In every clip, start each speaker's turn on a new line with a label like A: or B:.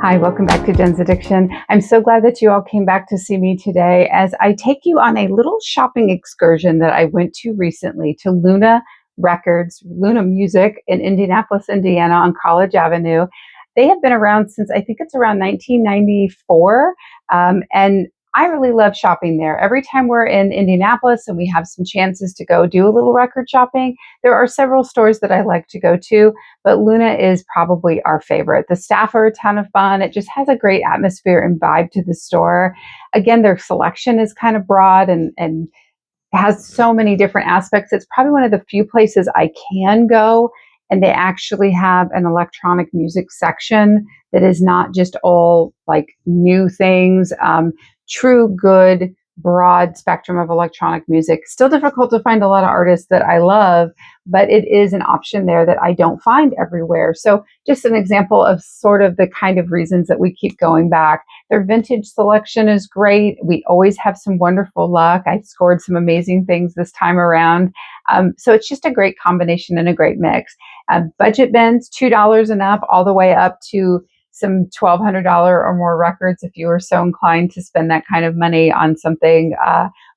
A: Hi, welcome back to Jen's Addiction. I'm so glad that you all came back to see me today as I take you on a little shopping excursion that I went to recently to Luna Records, Luna Music in Indianapolis, Indiana on College Avenue. They have been around since I think it's around 1994. And I really love shopping there. Every time we're in Indianapolis and we have some chances to go do a little record shopping, there are several stores that I like to go to, but Luna is probably our favorite. The staff are a ton of fun. It just has a great atmosphere and vibe to the store. Again, their selection is kind of broad and has so many different aspects. It's probably one of the few places I can go, and they actually have an electronic music section that is not just all like new things. True good broad spectrum of electronic music. Still difficult to find a lot of artists that I love, but it is an option there that I don't find everywhere. So just an example of sort of the kind of reasons that we keep going back. Their vintage selection is great. We always have some wonderful luck. I scored some amazing things this time around. So it's just a great combination and a great mix. Budget bins, $2 and up, all the way up to some $1,200 or more records if you are so inclined to spend that kind of money on something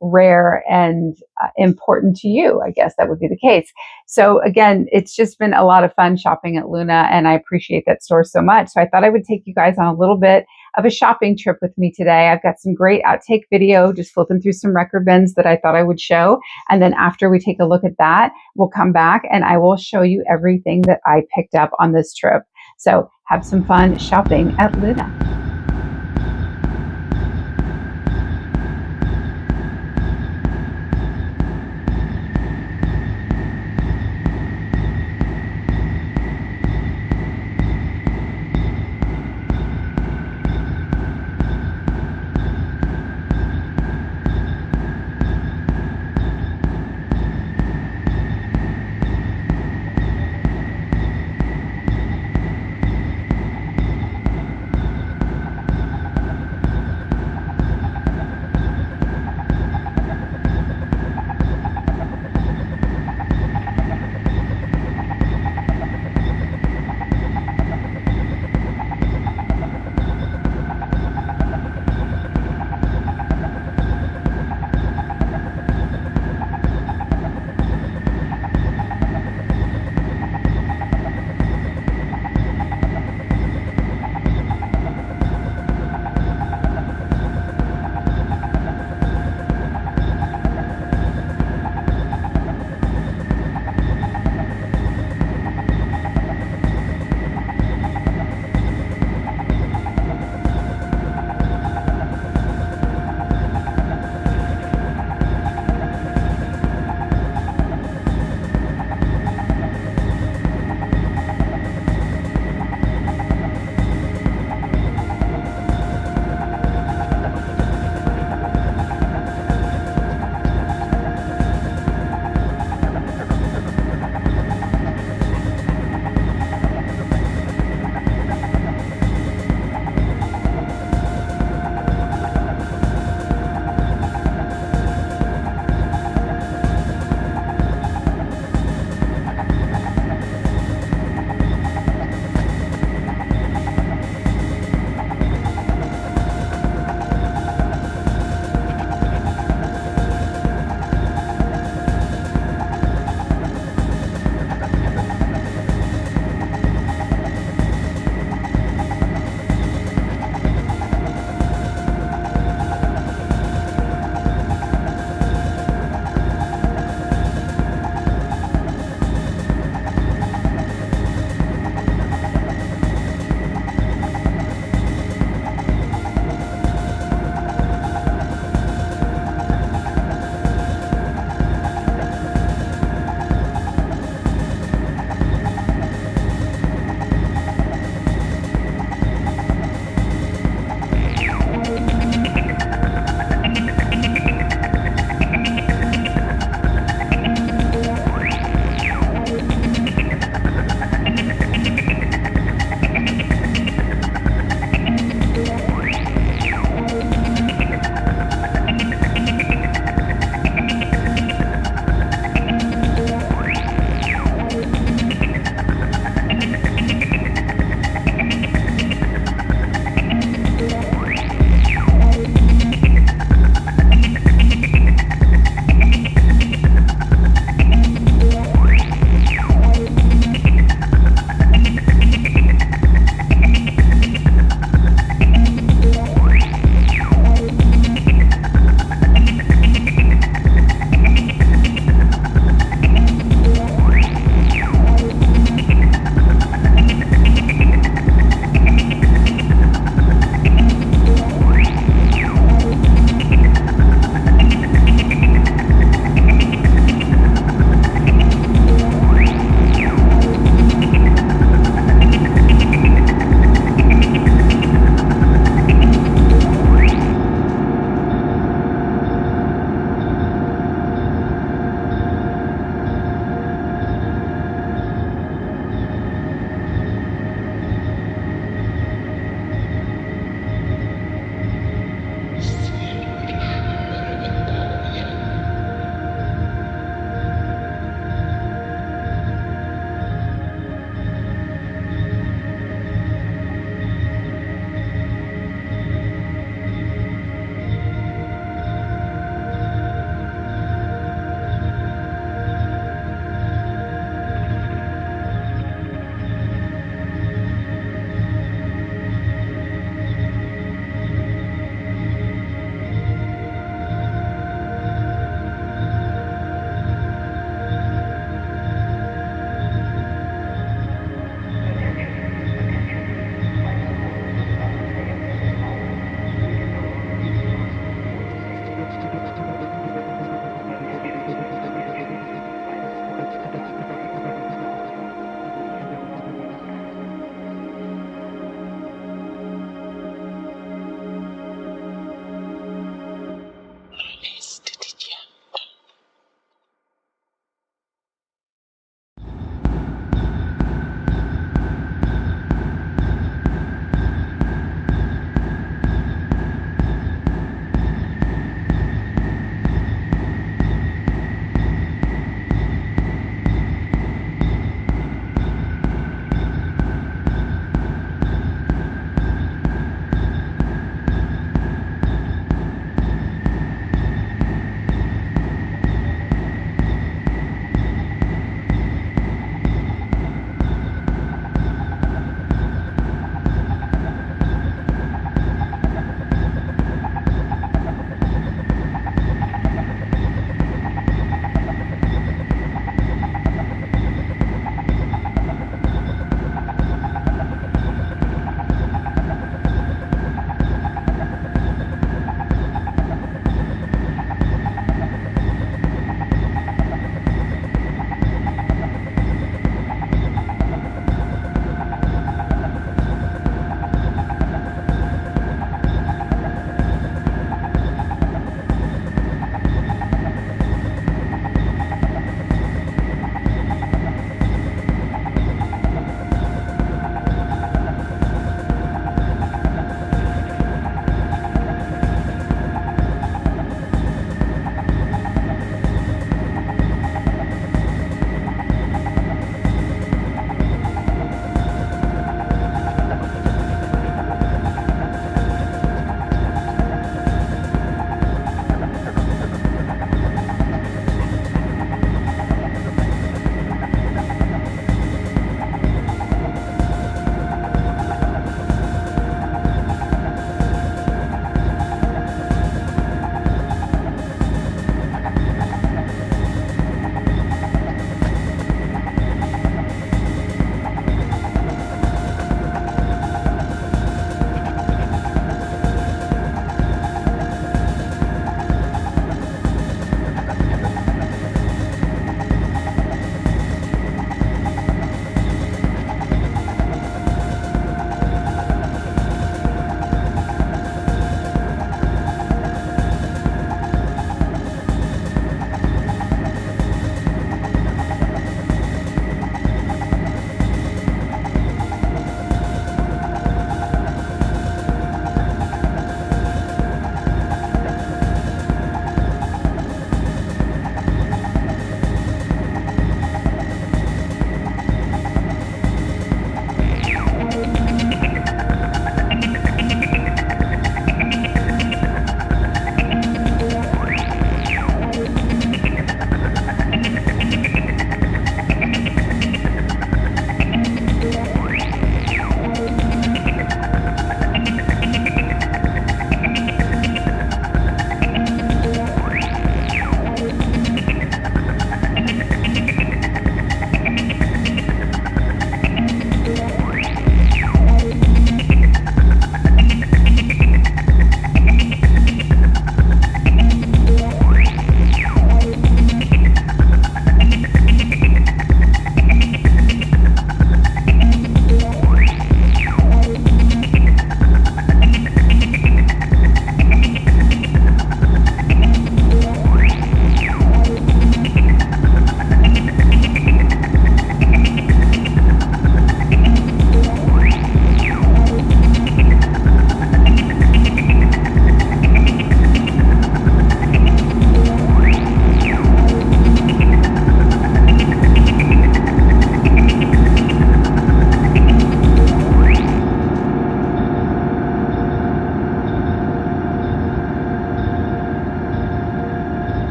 A: rare and important to you. I guess that would be the case. So again, it's just been a lot of fun shopping at Luna, and I appreciate that store so much. So I thought I would take you guys on a little bit of a shopping trip with me today. I've got some great outtake video, just flipping through some record bins that I thought I would show. And then after we take a look at that, we'll come back and I will show you everything that I picked up on this trip. So have some fun shopping at Luna.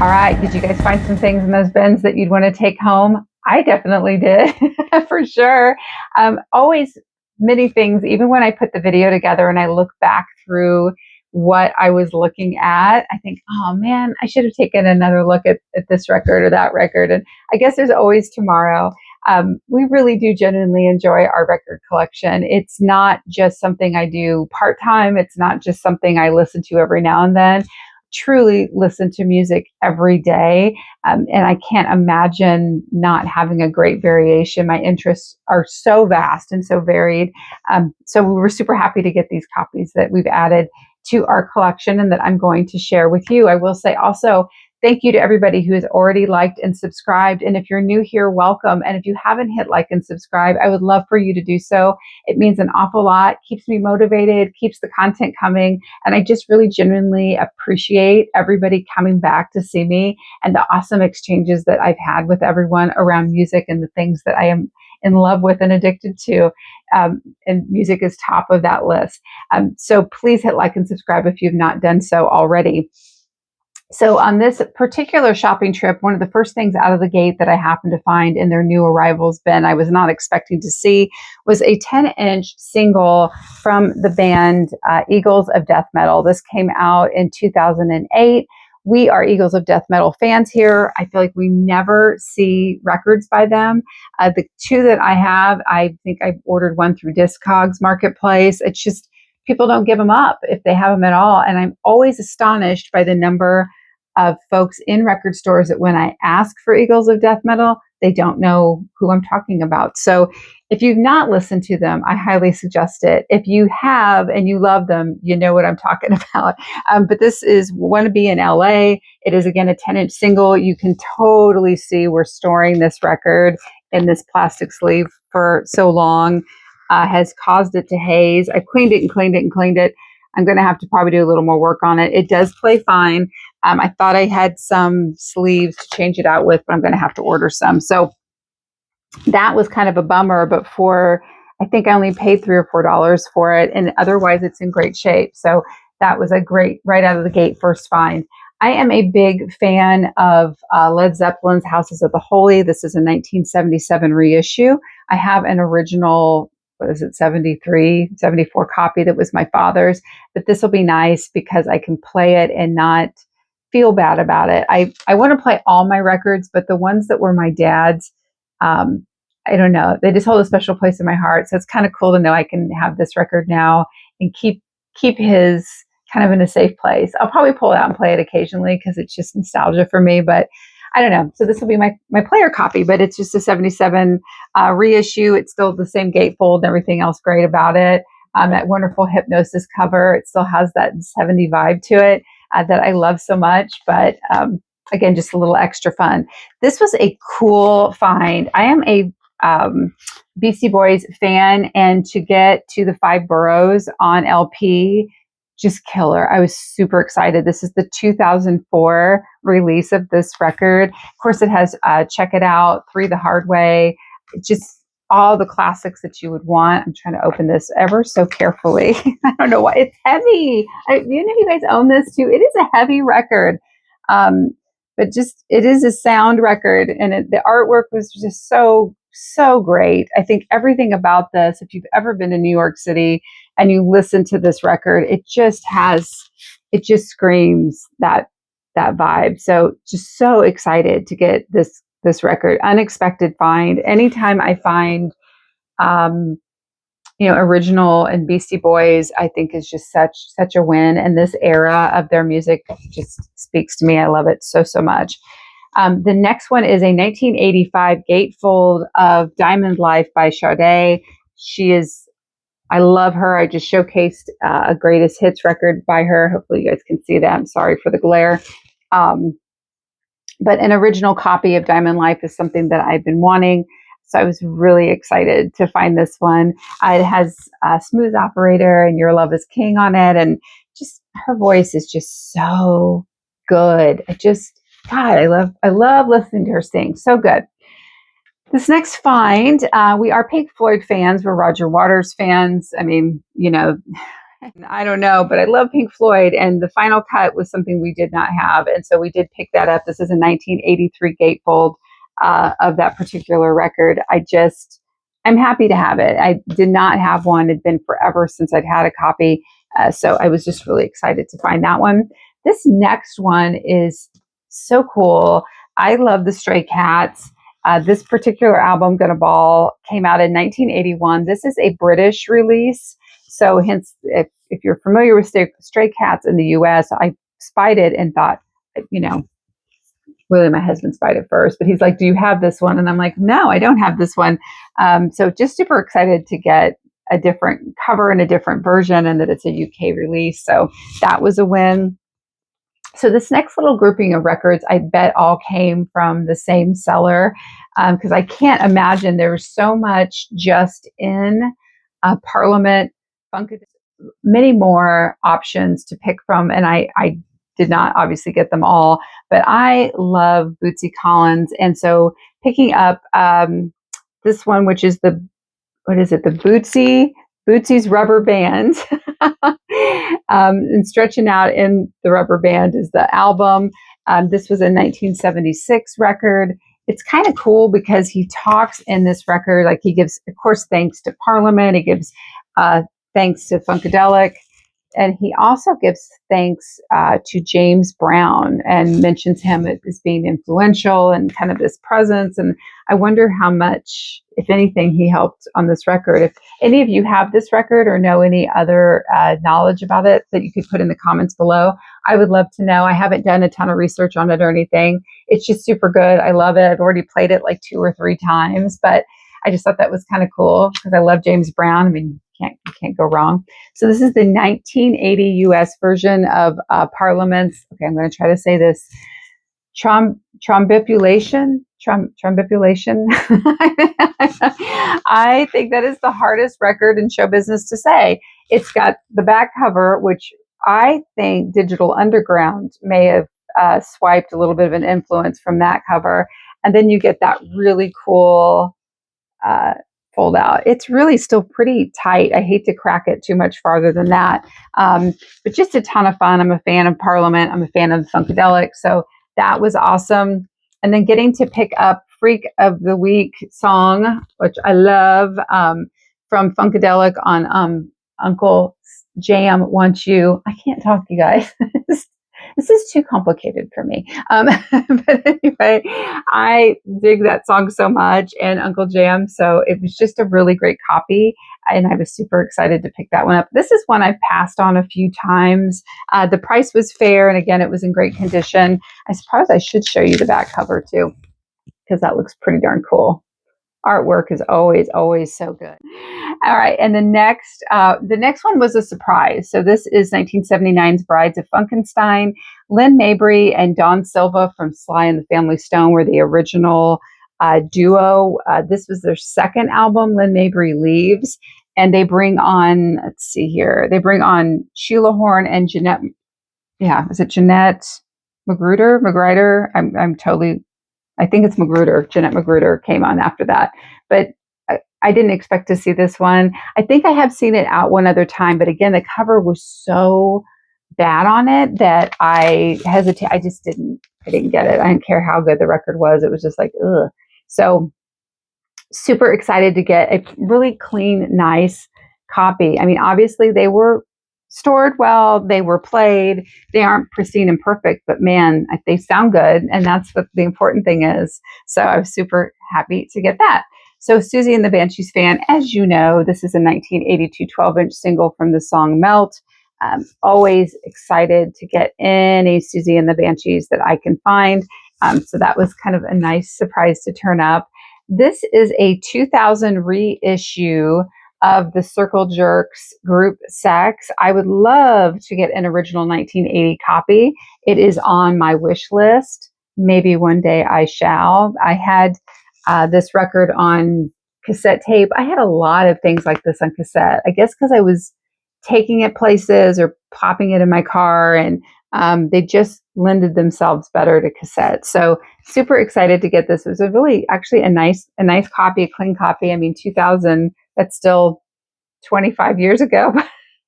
A: All right, did you guys find some things in those bins that you'd want to take home? I definitely did, for sure. Always many things, even when I put the video together and I look back through what I was looking at, I think, oh man, I should have taken another look at this record or that record. And I guess there's always tomorrow. We really do genuinely enjoy our record collection. It's not just something I do part time, it's not just something I listen to every now and then. Truly listen to music every day. And I can't imagine not having a great variation. My interests are so vast and so varied. So we were super happy to get these copies that we've added to our collection and that I'm going to share with you. I will say also, thank you to everybody who has already liked and subscribed. And if you're new here, welcome. And if you haven't hit like and subscribe, I would love for you to do so. It means an awful lot, keeps me motivated, keeps the content coming. And I just really genuinely appreciate everybody coming back to see me and the awesome exchanges that I've had with everyone around music and the things that I am in love with and addicted to. And music is top of that list. So please hit like and subscribe if you've not done so already. So on this particular shopping trip, one of the first things out of the gate that I happened to find in their new arrivals bin I was not expecting to see was a 10-inch single from the band Eagles of Death Metal. This came out in 2008. We are Eagles of Death Metal fans here. I feel like we never see records by them. The two that I have, I think I ordered one through Discogs Marketplace. It's just, people don't give them up if they have them at all. And I'm always astonished by the number of folks in record stores that when I ask for Eagles of Death Metal, they don't know who I'm talking about. So if you've not listened to them, I highly suggest it. If you have and you love them, you know what I'm talking about. But this is Wannabe in LA. It is, again, a 10-inch single. You can totally see we're storing this record in this plastic sleeve for so long. Has caused it to haze. I cleaned it and cleaned it and cleaned it. I'm going to have to probably do a little more work on it. It does play fine. I thought I had some sleeves to change it out with, but I'm going to have to order some. So that was kind of a bummer, but I think I only paid $3 or $4 for it, and otherwise it's in great shape. So that was a great, right out of the gate, first find. I am a big fan of Led Zeppelin's Houses of the Holy. This is a 1977 reissue. I have an original, 73, 74 copy that was my father's, but this will be nice because I can play it and not feel bad about it. I want to play all my records, but the ones that were my dad's, I don't know, they just hold a special place in my heart. So it's kind of cool to know I can have this record now and keep his kind of in a safe place. I'll probably pull it out and play it occasionally because it's just nostalgia for me, but I don't know. So this will be my player copy, but it's just a 77 reissue. It's still the same gatefold and everything else great about it. That wonderful Hypnosis cover. It still has that 70 vibe to it that I love so much. But again, just a little extra fun. This was a cool find. I am a Beastie Boys fan, and to get to the Five Boroughs on LP, just killer. I was super excited. This is the 2004 release of this record. Of course, it has Check It Out, Three the Hard Way, just all the classics that you would want. I'm trying to open this ever so carefully. I don't know why. It's heavy. Even if you guys own this too, it is a heavy record. But just, it is a sound record, and the artwork was just so great. I think everything about this, if you've ever been to New York City and you listen to this record, it just screams that vibe. So just so excited to get this record. Unexpected find. Anytime I find original and Beastie Boys, I think is just such a win. And this era of their music just speaks to me. I love it so much. The next one is a 1985 gatefold of Diamond Life by Sade. I love her. I just showcased a greatest hits record by her. Hopefully you guys can see that. I'm sorry for the glare. But an original copy of Diamond Life is something that I've been wanting. So I was really excited to find this one. It has a Smooth Operator and Your Love is King on it. And just her voice is just so good. God, I love listening to her sing. So good. This next find, we are Pink Floyd fans. We're Roger Waters fans. I mean, I don't know, but I love Pink Floyd, and the final cut was something we did not have, and so we did pick that up. This is a 1983 gatefold of that particular record. I'm happy to have it. I did not have one. It'd been forever since I'd had a copy, so I was just really excited to find that one. This next one is so cool. I love the Stray Cats. This particular album, Gonna Ball, came out in 1981. This is a British release. So hence, if you're familiar with Stray Cats in the US, I spied it and thought, you know, really my husband spied it first, but he's like, do you have this one? And I'm like, no, I don't have this one. So just super excited to get a different cover and a different version, and that it's a UK release. So that was a win. So this next little grouping of records, I bet all came from the same seller, because I can't imagine there was so much just in Parliament, Funk, many more options to pick from, and I did not obviously get them all, but I love Bootsy Collins, and so picking up this one, which is the Bootsy's Rubber Band, and Stretching Out in the Rubber Band is the album. This was a 1976 record. It's kind of cool because he talks in this record, like he gives, of course, thanks to Parliament. He gives thanks to Funkadelic. And he also gives thanks to James Brown and mentions him as being influential and kind of this presence. And I wonder how much, if anything, he helped on this record. If any of you have this record or know any other knowledge about it that you could put in the comments below, I would love to know. I haven't done a ton of research on it or anything. It's just super good. I love it. I've already played it like 2 or 3 times, but I just thought that was kind of cool because I love James Brown. I mean, you can't go wrong. So this is the 1980 US version of Parliament's, okay, I'm going to try to say this, Trombipulation. I think that is the hardest record in show business to say. It's got the back cover, which I think Digital Underground may have swiped a little bit of an influence from that cover. And then you get that really cool fold out. It's really still pretty tight. I hate to crack it too much farther than that. But just a ton of fun. I'm a fan of Parliament. I'm a fan of Funkadelic. So that was awesome. And then getting to pick up Freak of the Week song, which I love, from Funkadelic on Uncle Jam Wants You. I can't talk, you guys. This is too complicated for me. But anyway, I dig that song so much and Uncle Jam. So it was just a really great copy. And I was super excited to pick that one up. This is one I've passed on a few times. The price was fair. And again, it was in great condition. I suppose I should show you the back cover too, because that looks pretty darn cool. Artwork is always, always so good. All right, and the next one was a surprise. So this is 1979's Brides of Funkenstein. Lynn Mabry and Don Silva from Sly and the Family Stone were the original duo. This was their second album. Lynn Mabry leaves, and they bring on, let's see here, they bring on Sheila Horn and Jeanette. Yeah, is it Jeanette Magruder? I think it's Magruder. Jeanette Magruder came on after that. But I didn't expect to see this one. I think I have seen it out one other time. But again, the cover was so bad on it that I hesitate. I didn't get it. I didn't care how good the record was. It was just like, ugh. So super excited to get a really clean, nice copy. I mean, obviously they were stored well, they were played, they aren't pristine and perfect, but man, they sound good, and that's what the important thing is. So I was super happy to get that. So Susie and the Banshees fan, as you know, this is a 1982 12-inch single from the song Melt. Always excited to get any Susie and the Banshees that I can find. So that was kind of a nice surprise to turn up. This is a 2000 reissue of the Circle Jerks group Sex. I would love to get an original 1980 copy. It is on my wish list. Maybe one day I shall. I had this record on cassette tape. I had a lot of things like this on cassette. I guess because I was taking it places or popping it in my car, and they just lended themselves better to cassette. So super excited to get this. It was a really, actually a nice copy, a clean copy. I mean, 2000, that's still 25 years ago.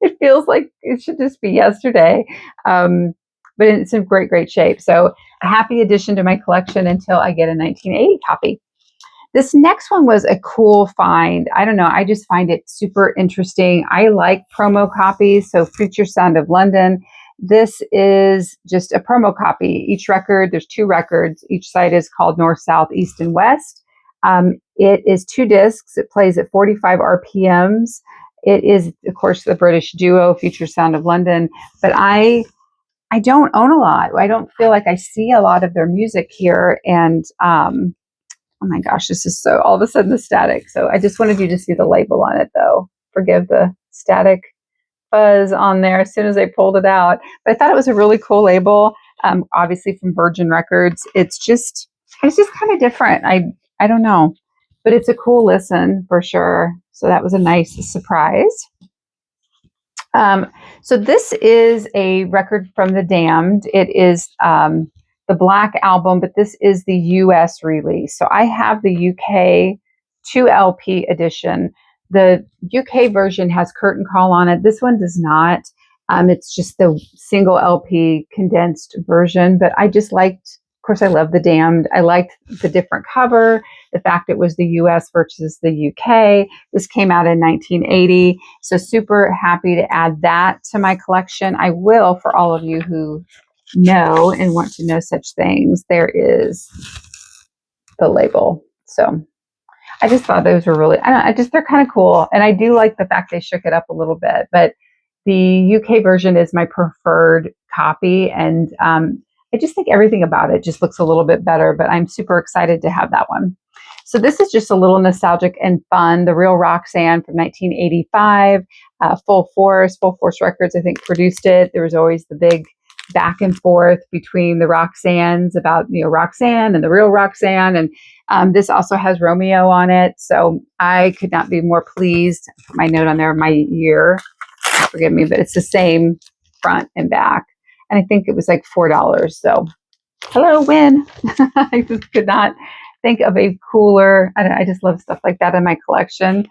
A: It feels like it should just be yesterday. But it's in great, great shape. So a happy addition to my collection until I get a 1980 copy. This next one was a cool find. I don't know. I just find it super interesting. I like promo copies. So Future Sound of London. This is just a promo copy. Each record, there's 2 records. Each side is called North, South, East, and West. It is 2 discs. It plays at 45 RPMs. It is, of course, the British duo Future Sound of London. But I don't own a lot. I don't feel like I see a lot of their music here. And oh my gosh, this is so all of a sudden the static. So I just wanted you to see the label on it, though. Forgive the static fuzz on there as soon as I pulled it out. But I thought it was a really cool label. Obviously from Virgin Records. It's just kind of different. I don't know, but it's a cool listen for sure. So that was a nice surprise. So this is a record from The Damned. It is the Black Album, but this is the US release. So I have the UK 2 LP edition. The UK version has Curtain Call on it. This one does not. It's just the single LP condensed version, but I just liked, of course, I love The Damned. I liked the different cover, the fact it was the US versus the UK. This came out in 1980. So super happy to add that to my collection. I will, for all of you who know and want to know such things, there is the label. So I just thought those were really, they're kind of cool. And I do like the fact they shook it up a little bit, but the UK version is my preferred copy. And I just think everything about it just looks a little bit better, but I'm super excited to have that one. So this is just a little nostalgic and fun. The Real Roxanne from 1985, Full Force Records, I think, produced it. There was always the big back and forth between the Roxannes about, Roxanne and the Real Roxanne. And this also has Romeo on it. So I could not be more pleased. Put my note on there, my year. Forgive me, but it's the same front and back. And I think it was like $4. So hello, Win. I just could not think of a cooler. I just love stuff like that in my collection.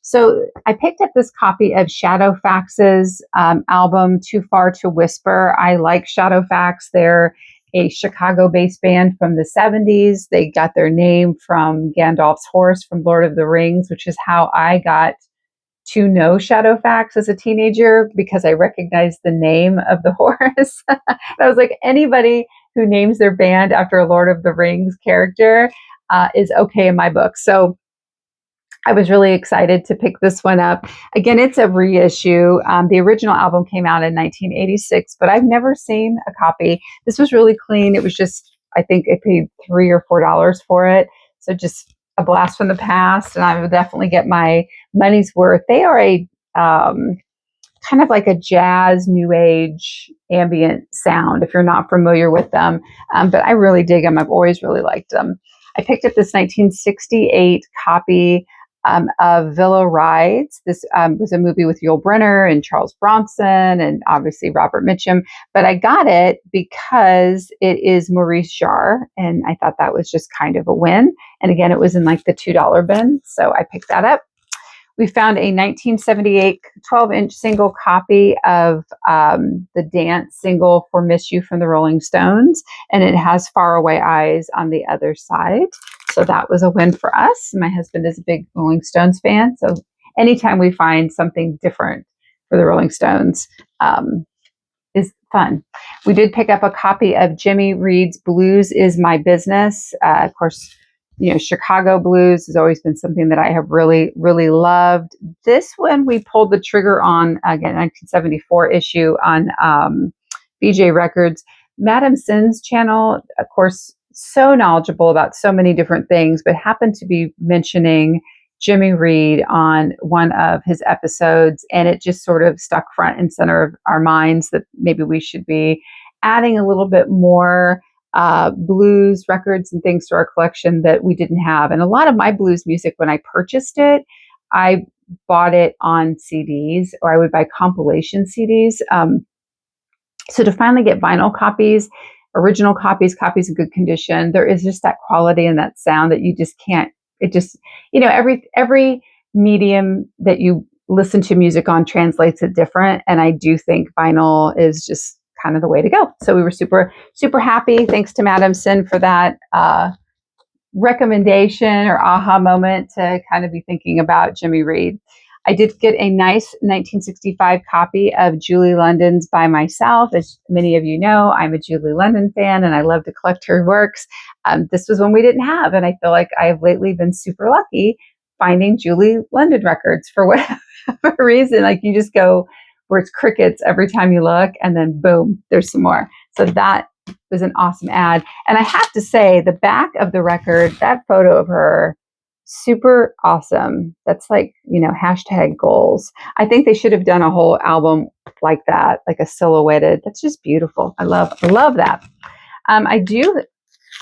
A: So I picked up this copy of Shadowfax's album, Too Far to Whisper. I like Shadowfax. They're a Chicago-based band from the 70s. They got their name from Gandalf's horse from Lord of the Rings, which is how I got to know Shadowfax as a teenager, because I recognized the name of the horse. I was like, anybody who names their band after a Lord of the Rings character is okay in my book. So I was really excited to pick this one up. Again, it's a reissue. The original album came out in 1986, but I've never seen a copy. This was really clean. It was just, I think I paid $3 or $4 for it. So just a blast from the past, and I will definitely get my money's worth. They are a kind of like a jazz, new age, ambient sound, if you're not familiar with them. But I really dig them. I've always really liked them. I picked up this 1968 copy of Villa Rides. This was a movie with Yul Brynner and Charles Bronson and obviously Robert Mitchum. But I got it because it is Maurice Jarre, and I thought that was just kind of a win. And again, it was in like the $2 bin, so I picked that up. We found a 1978 12-inch single copy of the dance single For Miss You from the Rolling Stones, and it has Faraway Eyes on the other side. So that was a win for us. My husband is a big Rolling Stones fan, so anytime we find something different for the Rolling Stones is fun. We did pick up a copy of Jimmy Reed's Blues Is My Business. Of course, Chicago blues has always been something that I have really, really loved. This one we pulled the trigger on, again, 1974 issue on BJ Records. Madam Sin's channel, of course, so knowledgeable about so many different things, but happened to be mentioning Jimmy Reed on one of his episodes, and it just sort of stuck front and center of our minds that maybe we should be adding a little bit more blues records and things to our collection that we didn't have. And a lot of my blues music, when I purchased it, I bought it on CDs, or I would buy compilation CDs. So to finally get vinyl copies, original copies in good condition, there is just that quality and that sound that you just can't, it just, every medium that you listen to music on translates it different. And I do think vinyl is just kind of the way to go. So we were super, super happy. Thanks to Madam Sin for that recommendation or aha moment to kind of be thinking about Jimmy Reed. I did get a nice 1965 copy of Julie London's By Myself. As many of you know, I'm a Julie London fan and I love to collect her works. This was one we didn't have, and I feel like I have lately been super lucky finding Julie London records for whatever reason. Like you just go where it's crickets every time you look, and then boom, there's some more. So that was an awesome ad. And I have to say, the back of the record, that photo of her, super awesome. That's like, hashtag goals. I think they should have done a whole album like that, like a silhouetted. That's just beautiful. I love that. I do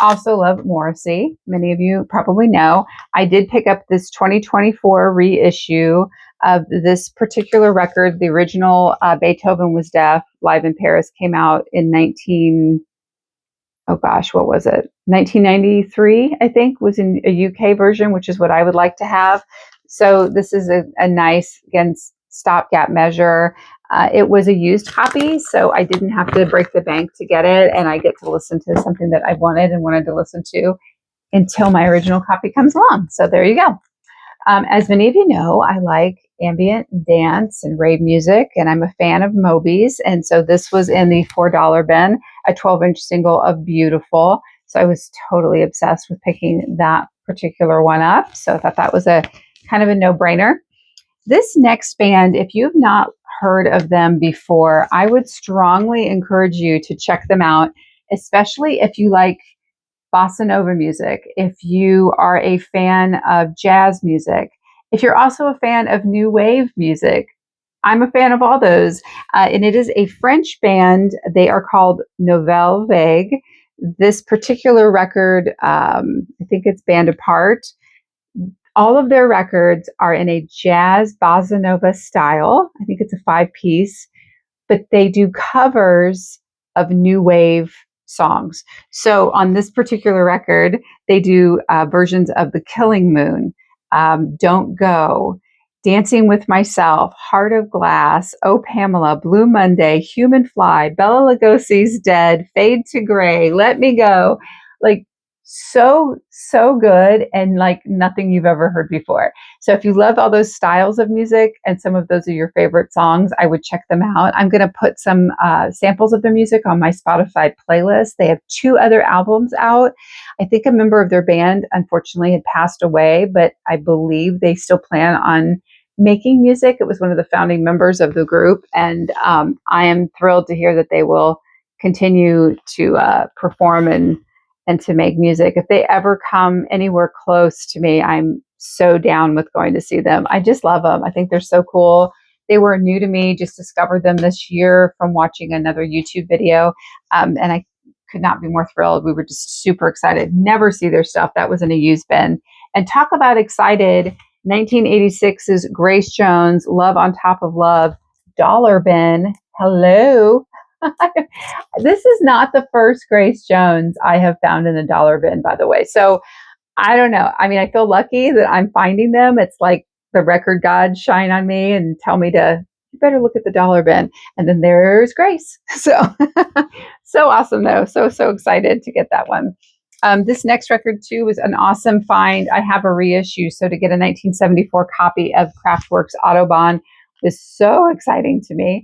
A: also love Morrissey. Many of you probably know. I did pick up this 2024 reissue of this particular record. The original Beethoven Was Deaf Live in Paris came out in 1993, I think, was in a UK version, which is what I would like to have. So this is a nice, again, stopgap measure. It was a used copy, so I didn't have to break the bank to get it, and I get to listen to something that I wanted to listen to until my original copy comes along. So there you go. As many of you know, I like ambient dance and rave music, and I'm a fan of Moby's. And so this was in the $4 bin, a 12-inch single of Beautiful. So I was totally obsessed with picking that particular one up. So I thought that was a kind of a no-brainer. This next band, if you have not heard of them before, I would strongly encourage you to check them out, especially if you like bossa nova music, if you are a fan of jazz music, if you're also a fan of new wave music. I'm a fan of all those. And it is a French band. They are called Nouvelle Vague. This particular record, I think it's Band Apart. All of their records are in a jazz bossa nova style. I think it's a 5-piece, but they do covers of new wave songs. So on this particular record, they do versions of The Killing Moon, Don't Go, Dancing with Myself, Heart of Glass, Oh Pamela, Blue Monday, Human Fly, Bela Lugosi's Dead, Fade to Gray, Let Me Go. Like so good, and like nothing you've ever heard before. So if you love all those styles of music and some of those are your favorite songs, I would check them out. I'm going to put some samples of their music on my Spotify playlist. They have 2 other albums out. I think a member of their band unfortunately had passed away, but I believe they still plan on making music. It was one of the founding members of the group, and I am thrilled to hear that they will continue to perform and to make music. If they ever come anywhere close to me, I'm so down with going to see them. I just love them. I think they're so cool. They were new to me, just discovered them this year from watching another YouTube video. And I could not be more thrilled. We were just super excited. Never see their stuff. That was in a used bin. And talk about excited, 1986's Grace Jones, Love on Top of Love, dollar bin. Hello. This is not the first Grace Jones I have found in a dollar bin, by the way. So I don't know. I mean, I feel lucky that I'm finding them. It's like the record gods shine on me and tell me you better look at the dollar bin. And then there's Grace. So, so awesome though. So excited to get that one. This next record too was an awesome find. I have a reissue. So to get a 1974 copy of Kraftwerk's Autobahn was so exciting to me.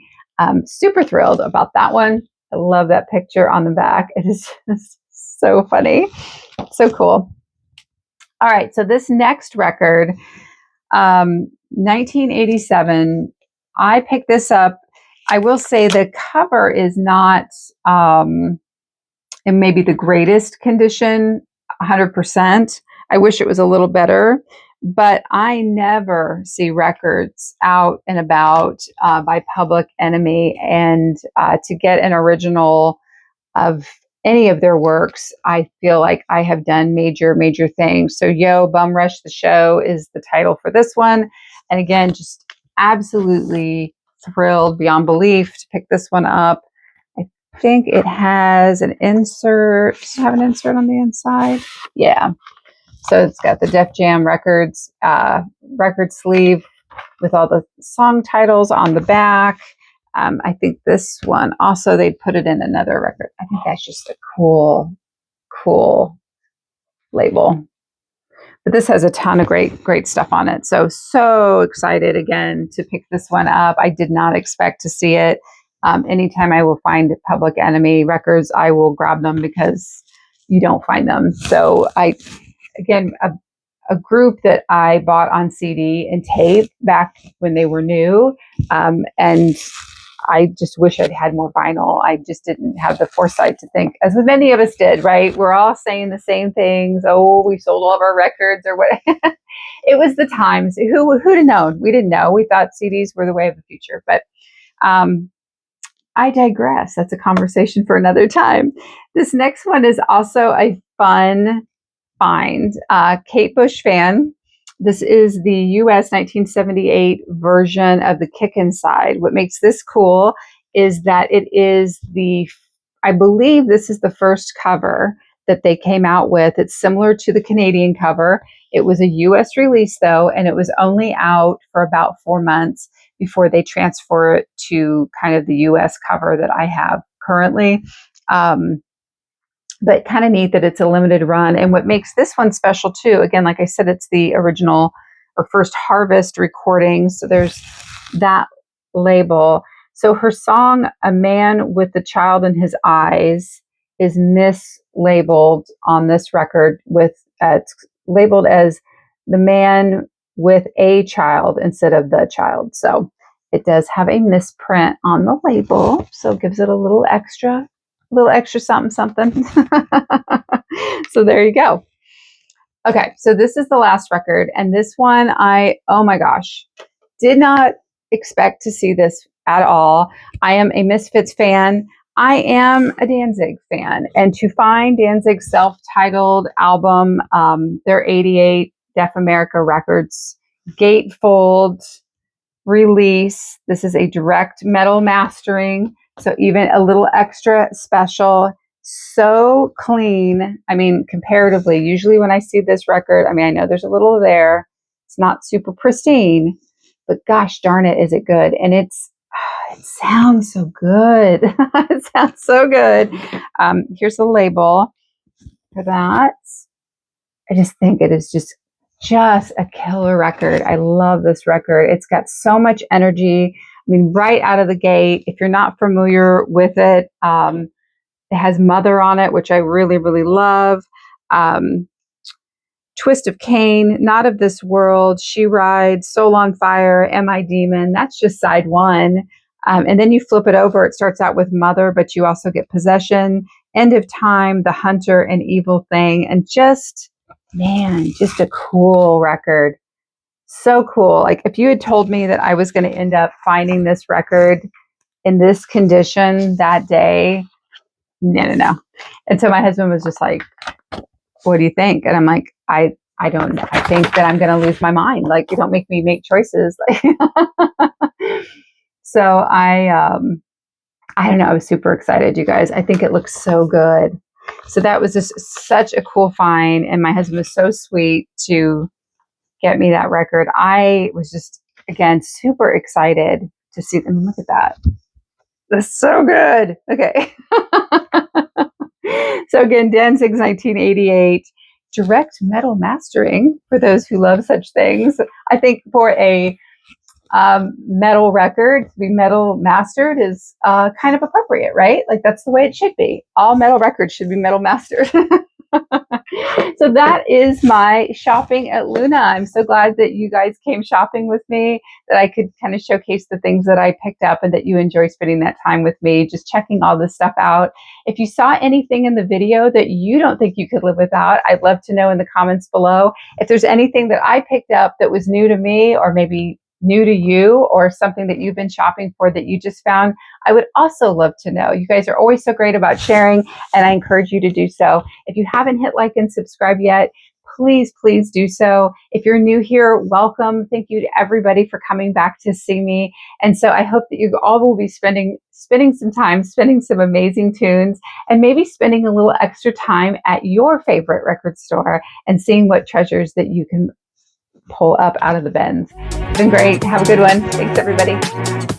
A: Super thrilled about that one. I love that picture on the back. It is so funny. So cool. All right. So this next record, 1987, I picked this up. I will say the cover is not in maybe the greatest condition, 100%. I wish it was a little better. But I never see records out and about by Public Enemy, and to get an original of any of their works, I feel like I have done major things. So Yo, Bum Rush the Show is the title for this one. And again, just absolutely thrilled beyond belief to pick this one up. I think it has an insert. Does it have an insert on the inside? Yeah. So it's got the Def Jam Records record sleeve with all the song titles on the back. I think this one also, they put it in another record. I think that's just a cool label. But this has a ton of great stuff on it. So excited again to pick this one up. I did not expect to see it. Anytime I will find Public Enemy records, I will grab them because you don't find them. So again, a group that I bought on CD and tape back when they were new. And I just wish I'd had more vinyl. I just didn't have the foresight to think, as many of us did, right? We're all saying the same things. Oh, we sold all of our records or what. It was the times. Who'd have known? We didn't know. We thought CDs were the way of the future. But I digress. That's a conversation for another time. This next one is also a fun find. Kate Bush fan. This is the US 1978 version of the Kick Inside. What makes this cool is that it is I believe this is the first cover that they came out with. It's similar to the Canadian cover. It was a US release though, and it was only out for about 4 months before they transfer it to kind of the US cover that I have currently. But kind of neat that it's a limited run. And what makes this one special too, again, like I said, it's the original or first Harvest recording. So there's that label. So her song, A Man with the Child in His Eyes, is mislabeled on this record with, it's labeled as The Man with a Child instead of the child. So it does have a misprint on the label. So it gives it a little extra something. So there you go. Okay, so this is the last record, and this one oh my gosh, did not expect to see this at all. I am a Misfits fan. I am a Danzig fan, and to find Danzig's self-titled album, their 88 Def America Records gatefold release. This is a direct metal mastering. So even a little extra special, so clean. I mean, comparatively, usually when I see this record, I mean, I know there's a little there. It's not super pristine, but gosh darn it, is it good. And it sounds so good. It sounds so good. Here's the label for that. I just think it is just a killer record. I love this record. It's got so much energy. I mean, right out of the gate, if you're not familiar with it, it has Mother on it, which I really, really love. Twist of Cain, Not of This World, She Rides, Soul on Fire, Am I Demon? That's just side one. And then you flip it over. It starts out with Mother, but you also get Possession, End of Time, The Hunter, and Evil Thing. And just a cool record. So cool. Like if you had told me that I was going to end up finding this record in this condition that day, no. And so my husband was just like, what do you think? And I'm like, I don't know. I think that I'm going to lose my mind. Like, you don't make me make choices. So I don't know. I was super excited, you guys. I think it looks so good. So that was just such a cool find. And my husband was so sweet to get me that record. I was just, again, super excited to see them. Look at that. That's so good. Okay. So again, Danzig's 1988 direct metal mastering, for those who love such things. I think for a metal record to be metal mastered is kind of appropriate, right? Like that's the way it should be. All metal records should be metal mastered. So that is my shopping at Luna. I'm so glad that you guys came shopping with me, that I could kind of showcase the things that I picked up and that you enjoy spending that time with me, just checking all this stuff out. If you saw anything in the video that you don't think you could live without, I'd love to know in the comments below. If there's anything that I picked up that was new to me or maybe new to you, or something that you've been shopping for that you just found, I would also love to know. You guys are always so great about sharing, and I encourage you to do so. If you haven't hit like and subscribe yet, please do so. If you're new here, welcome. Thank you to everybody for coming back to see me. And so I hope that you all will be spending some time, spending some amazing tunes, and maybe spending a little extra time at your favorite record store and seeing what treasures that you can pull up out of the bins. It's been great. Have a good one. Thanks, everybody.